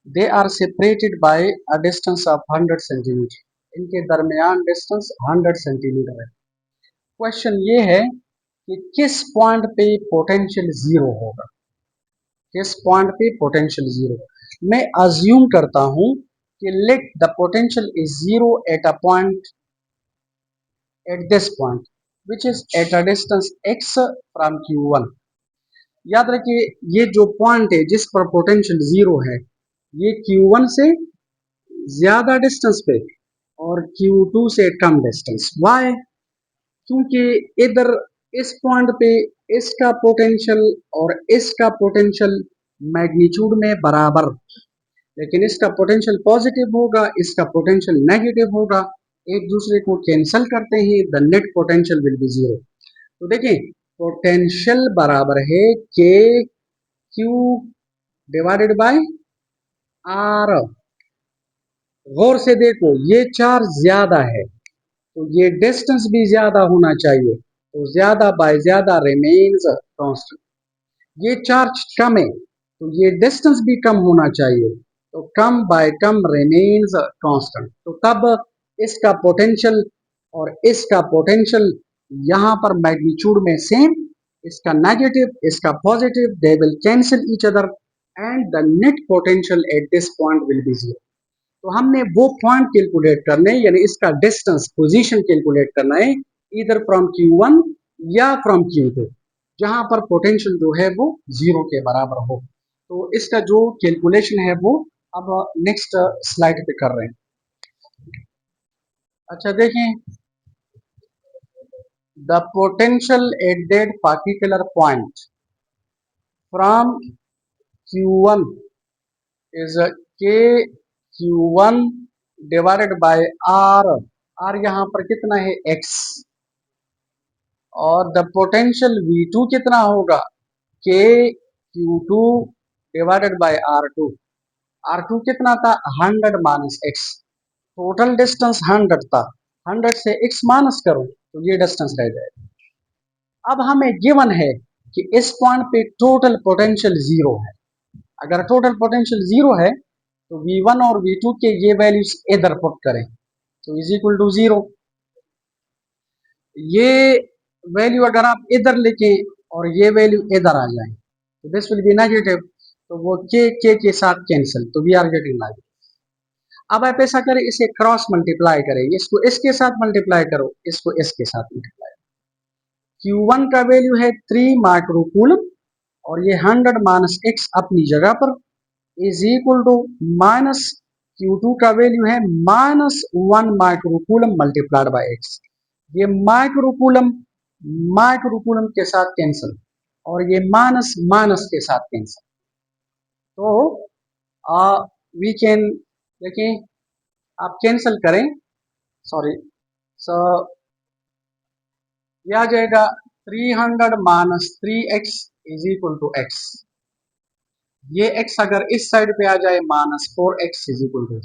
They are separated by a distance of 100 centimetre. इनके दरमियान डिस्टेंस 100 सेंटीमीटर है। क्वेश्चन ये है कि किस पॉइंट पे पोटेंशियल जीरो होगा? किस पॉइंट पे पोटेंशियल जीरो? मैं अज्यूम करता हूं कि let the potential is zero at a point, at this point which is at a distance x from Q1। याद रखिए ये जो पॉइंट है जिस पर पोटेंशियल जीरो है ये Q1 से ज्यादा डिस्टेंस पे और Q2 से कम डिस्टेंस। वाई? क्योंकि इधर इस पॉइंट पे इसका पोटेंशियल और इसका पोटेंशियल मैग्नीट्यूड में बराबर, लेकिन इसका पोटेंशियल पॉजिटिव होगा, इसका पोटेंशियल नेगेटिव होगा, एक दूसरे को कैंसिल करते हैं, the net potential will be zero. तो देखिए पोटेंशियल बराबर है के क्यू डिवाइडेड बाय आर। गौर से देखो ये चार्ज ज्यादा है तो ये डिस्टेंस भी ज्यादा होना चाहिए, तो ज्यादा बाय ज्यादा रिमेन्स कांस्टेंट। ये चार्ज कम है तो ये डिस्टेंस भी कम होना चाहिए, तो come by come remains constant. तो तब इसका पोटेंशियल और इसका पोटेंशियल यहाँ पर मैग्नीट्यूड में सेम, इसका नेगेटिव इसका positive, they will cancel each other and the net potential at this point will be zero. तो हमने वो पॉइंट कैलकुलेट करने यानी इसका डिस्टेंस पोजीशन कैलकुलेट करना है, इधर फ्रॉम Q1 या फ्रॉम Q2 जहां पर पोटेंशियल जो है वो जीरो के बराबर हो। तो इसका जो कैलकुलेशन है वो अब नेक्स्ट स्लाइड पे कर रहे हैं। अच्छा देखें, the potential at that particular point from Q1 is Q1 divided by R। R यहाँ पर कितना है, X। और द पोटेंशियल V2 कितना होगा, K Q2 divided bye R2। R2 कितना था, 100 माइनस X। टोटल डिस्टेंस 100 था, 100 से X माइनस करो तो ये डिस्टेंस रह जाएगा। अब हमें गिवन है कि इस पॉइंट पे टोटल पोटेंशियल जीरो है। अगर टोटल पोटेंशियल जीरो है तो V1 और V2 के ये वैल्यूज इधर पुट करें तो इज इक्वल टू जीरो। ये वैल्यू अगर आप इधर लिखें और ये वैल्यू इधर आ जाए तो दिस विल बी नेगेटिव, तो वो के साथ कैंसिल, तो वी आर गेटिंग लाइक। अब आप ऐसा करें, इसे क्रॉस मल्टीप्लाई करें, इसको इसके साथ मल्टीप्लाई करो, इसको इसके साथ मल्टीप्लाई। Q1 का वैल्यू है 3 माइक्रोकूलम और ये 100 माइनस x अपनी जगह पर is equal to minus Q2 का वैल्यू है minus 1 microcoulomb multiplied by x। ये माइक्रोकूलम माइक्रोकूलम के साथ कैंसिल और ये माइनस माइनस के साथ कैंसिल, तो वी कैन, देखिए आप कैंसिल करें, सॉरी, सो यह आ जाएगा 300 minus 3x is equal to x। ये x अगर इस साइड पे आ जाए minus 4x is equal to,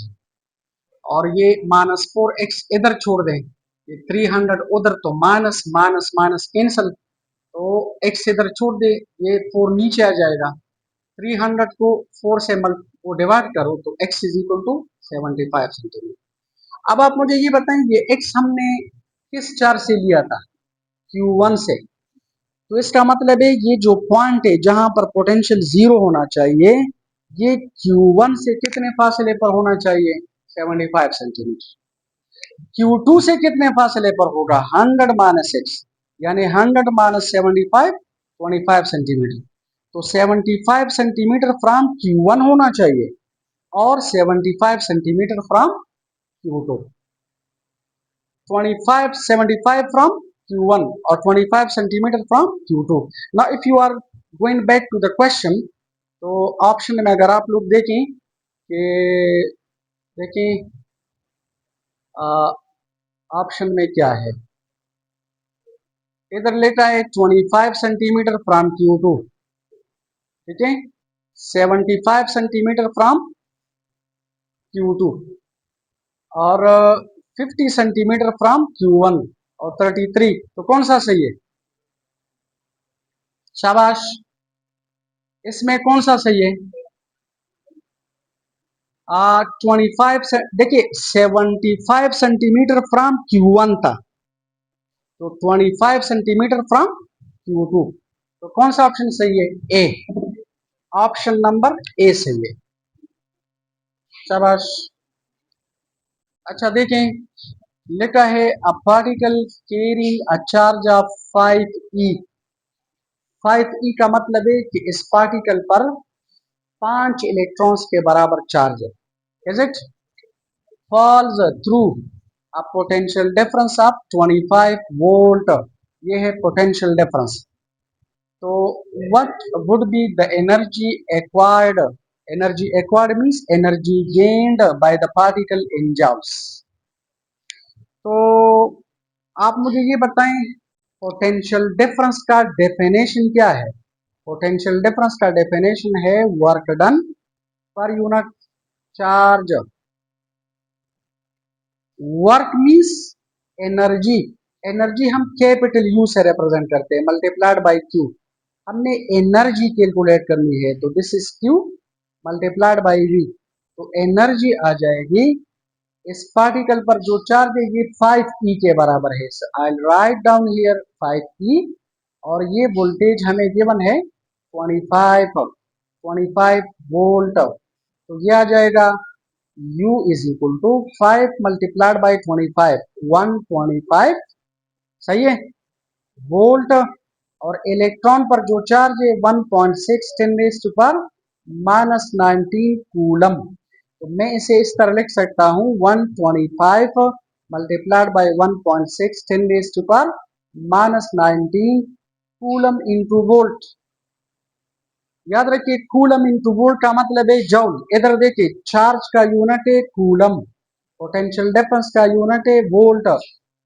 और ये माइनस 4x इधर छोड़ दें, ये 300 उधर, तो माइनस माइनस माइनस कैंसिल, तो x इधर छोड़ दे, ये 4 नीचे आ जाएगा। 300 को 4 से वो डिवाइड करो तो x is equal to 75 centimetre. अब आप मुझे ये बताएं, ये x हमने किस चार्ज से लिया था, Q1 से, तो इसका मतलब है ये जो पॉइंट है जहां पर पोटेंशियल जीरो होना चाहिए, ये Q1 से कितने फासले पर होना चाहिए, 75 सेंटीमीटर। Q2 से कितने फासले पर होगा, 100 माइनस x, यानी 100 माइनस 75, 25 सेंटीमीटर। तो 75 सेंटीमीटर फ्रॉम Q1 होना चाहिए और 75 centimetre from Q2। 75 from Q1 or 25 centimeter from Q2। Now if you are going back to the question, तो ऑप्शन में अगर आप लोग देखें कि देखें ऑप्शन में क्या है, इधर लिखा है 25 सेंटीमीटर फ्रॉम Q2, ठीक है, 75 सेंटीमीटर फ्रॉम Q2 और 50 सेंटीमीटर फ्रॉम Q1 और 33, तो कौन सा सही है, शाबाश, इसमें कौन सा सही है, 25, देखिए 75 सेंटीमीटर फ्रॉम Q1 था, तो 25 सेंटीमीटर फ्रॉम Q2, तो कौन सा ऑप्शन सही है, ए, ऑप्शन नंबर ए सही है, शाबाश। अच्छा देखें, लिखा है a particle carrying a charge of 5e। 5e का मतलब है कि इस पार्टिकल पर 5 इलेक्ट्रॉन्स के बराबर चार्ज है, is it, falls through a potential difference of 25 volt। ये है potential difference। तो what would be the energy acquired, energy acquired means energy gained by the particle in joules। तो आप मुझे ये बताएं पोटेंशियल डिफरेंस का डेफिनेशन क्या है। पोटेंशियल डिफरेंस का डेफिनेशन है work done per unit charge. Work means energy, energy हम कैपिटल यू से रिप्रेजेंट करते हैं, मल्टीप्लाइड बाय क्यू। हमने एनर्जी कैलकुलेट करनी है तो this is Q multiplied by V, तो एनर्जी आ जाएगी इस पार्टिकल पर जो चार्ज है ये 5e के बराबर है। आई राइट डाउन हियर 5e और ये वोल्टेज हमें गिवन है 25 वोल्ट, तो ये आ जाएगा U is equal to 5 multiplied by 25, 125, सही है, वोल्ट। और इलेक्ट्रॉन पर जो चार्ज है 1.6 × 10⁻⁹ कूलम, तो मैं इसे इस तरह लिख सकता हूँ 125 multiplied by 1.6 10 raised to power minus 19 coulomb into volt. याद रखिए कूलम इंटू वोल्ट का मतलब है जूल। इधर देखिए चार्ज का यूनिट है कूलम, पोटेंशियल डिफरेंस का यूनिट है वोल्ट।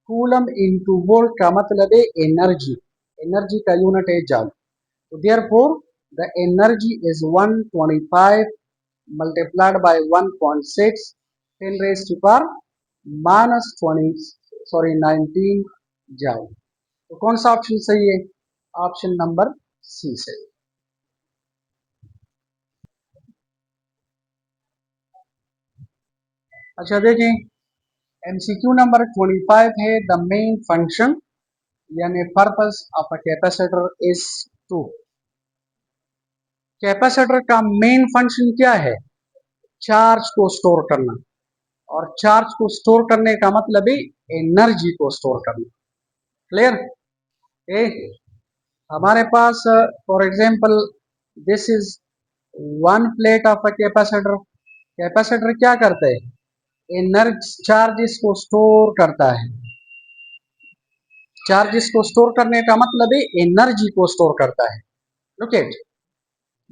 कूलम इंटू वोल्ट का मतलब है एनर्जी, एनर्जी का यूनिट है जूल। तो therefore the energy is 125 multiplied by 1.6 10 raised to power minus 19 joule. तो कौन सा ऑप्शन सही है? ऑप्शन नंबर सी सही। अच्छा देखें एमसीक्यू नंबर 25 है द मेन फंक्शन यानी purpose of a capacitor is to. Capacitor का मेन फंक्शन क्या है? चार्ज को स्टोर करना, और चार्ज को स्टोर करने का मतलब है एनर्जी को स्टोर करना। क्लियर? ए हमारे पास for example this is one plate of a capacitor. Capacitor क्या करता है? एनर्जी चार्जेस को स्टोर करता है। चार्जेस को स्टोर करने का मतलब है एनर्जी को स्टोर करता है। लुक एट,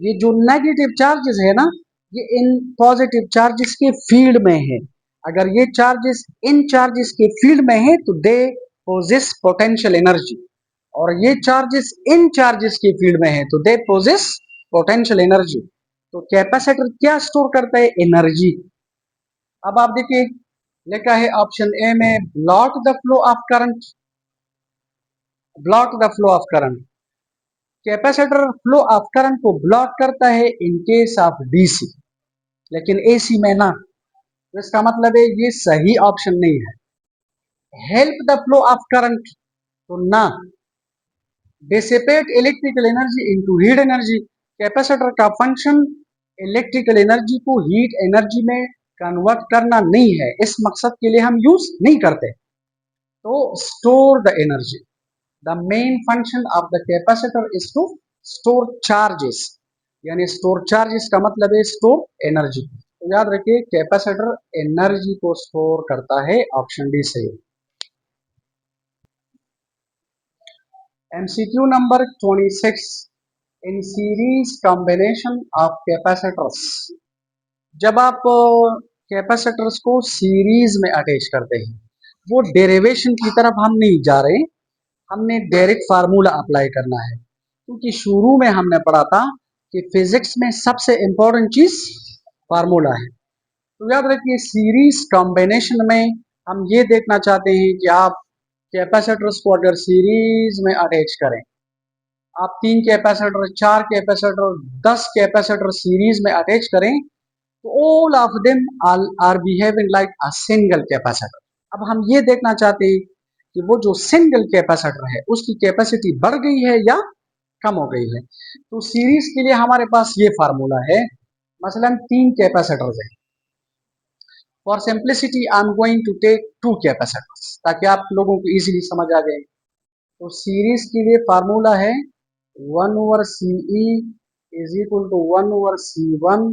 ये जो नेगेटिव चार्जेस है ना, ये इन पॉजिटिव चार्जेस के फील्ड में है। अगर ये चार्जेस इन चार्जेस के फील्ड में है तो दे पोजेस पोटेंशियल एनर्जी, और ये चार्जेस इन चार्जेस के फील्ड में है तो दे पोजेस पोटेंशियल एनर्जी। तो कैपेसिटर क्या स्टोर करता है? एनर्जी। अब आप देखिए लिखा है ऑप्शन ए में block the flow of current, block the flow of current. Capacitor flow of current को ब्लॉक करता है इन केस ऑफ डीसी, लेकिन एसी में ना। तो इसका मतलब है ये सही ऑप्शन नहीं है। Help the flow of current तो ना। Dissipate electrical energy into heat energy. Capacitor का फंक्शन इलेक्ट्रिकल एनर्जी को हीट एनर्जी में कन्वर्ट करना नहीं है, इस मकसद के लिए हम यूज नहीं करते। तो store the energy. The main function of the capacitor is to store charges, यानी स्टोर चार्जेस का मतलब है स्टोर एनर्जी। तो याद रखिए कैपेसिटर एनर्जी को स्टोर करता है, ऑप्शन डी सही। MCQ number 26 in series combination of capacitors. जब आप कैपेसिटर्स को सीरीज में अटैच करते हैं, वो डेरिवेशन की तरफ हम नहीं जा रहे, हमने डायरेक्ट फार्मूला अप्लाई करना है। क्योंकि शुरू में हमने पढ़ा था कि फिजिक्स में सबसे इंपॉर्टेंट चीज फार्मूला है। तो याद रखिए सीरीज कॉम्बिनेशन में हम ये देखना चाहते हैं कि आप कैपेसिटर्स को अगर सीरीज में अटैच करें, आप 3 कैपेसिटर, 4 कैपेसिटर, 10 कैपेसिटर सीरीज में अटैच करें, तो all of them are behaving like a single capacitor. अब हम ये देखना चाहते हैं कि वो जो सिंगल कैपेसिटर है उसकी कैपेसिटी बढ़ गई है या कम हो गई है। तो सीरीज के लिए हमारे पास ये फार्मूला है। मसलन 3 कैपेसिटर्स है, for simplicity I am going to take 2 capacitors ताकि आप लोगों को इजीली समझ आ जाए। तो सीरीज के लिए फार्मूला है 1/CE is equal to 1/C1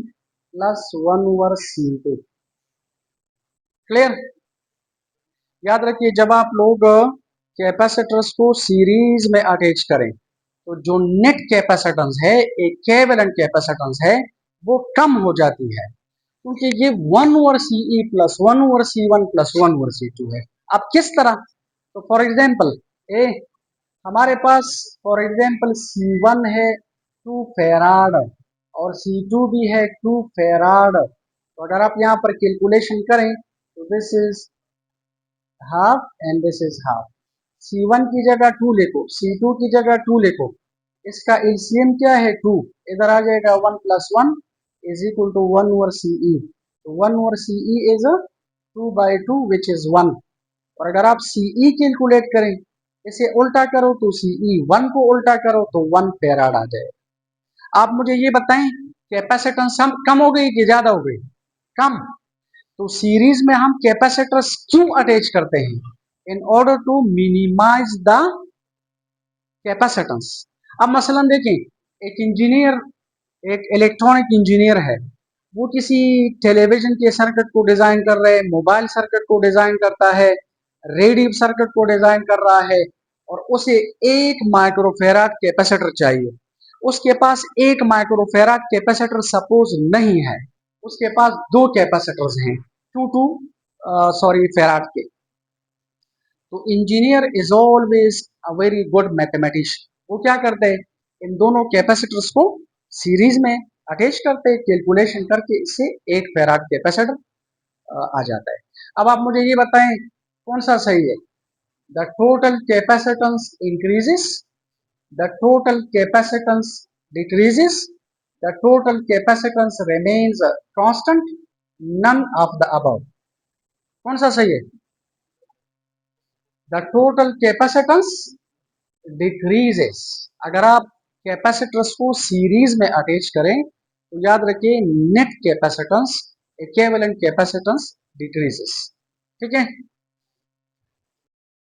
plus 1/C2। Clear? याद रखिए जब आप लोग कैपेसिटर्स को सीरीज में अटैच करें तो जो नेट कैपेसिटेंस है, एक इक्विवेलेंट कैपेसिटेंस है, वो कम हो जाती है, क्योंकि ये 1/CE plus 1/C1 plus 1/C2 है। अब किस तरह? तो फॉर एग्जांपल हमारे पास फॉर एग्जांपल C1 है 2 फेराड और C2 भी है 2 फेराड। तो अगर आप यहाँ पर कैलकुलेशन करें तो this is half and this is half. C1 की जगह 2 लिखो, C2 की जगह 2 लिखो, इसका एलसीएम क्या है 2, इधर आ जाएगा 1 plus 1 is equal to 1/CE। तो 1/CE इज 2/2 विच इज 1। और अगर आप CE कैलकुलेट करें, इसे उल्टा करो तो CE 1 को उल्टा करो तो 1 फेराड आ जाएगा। आप मुझे ये बताएं कैपेसिटेंस हम कम हो गई कि ज्यादा हो गई? कम। तो सीरीज में हम कैपेसिटर्स क्यों अटैच करते हैं? In order to minimise the capacitance. अब मसलन देखें एक इंजीनियर, एक इलेक्ट्रॉनिक इंजीनियर है, वो किसी टेलीविजन के सर्किट को डिजाइन कर रहे हैं, मोबाइल सर्किट को डिजाइन करता है, रेडिव सर्किट को डिजाइन कर रहा है और उसे 1 माइक्रोफेराड कैपेसिटर चाहिए, उसके पास 1 माइक्रोफेराड कैपेसिटर सपोज नहीं है, उसके पास 2 कैपेसिटर्स हैं, टू सॉरी फेराड के। तो engineer is always a very good mathematician, वो क्या करते हैं, इन दोनों कैपेसिटर्स को सीरीज में अटैच करते हैं, कैलकुलेशन करके इससे 1 फेराड कैपेसिटर आ जाता है। अब आप मुझे ये बताएं कौन सा सही है, the total capacitance increases, the total capacitance decreases, the total capacitance remains constant, none of the above. कौन सा सही है, द टोटल कैपेसिटेंस डिक्रीजेस। अगर आप कैपेसिटर्स को सीरीज में अटैच करें तो याद रखिए net capacitance equivalent capacitance decreases, ठीक है।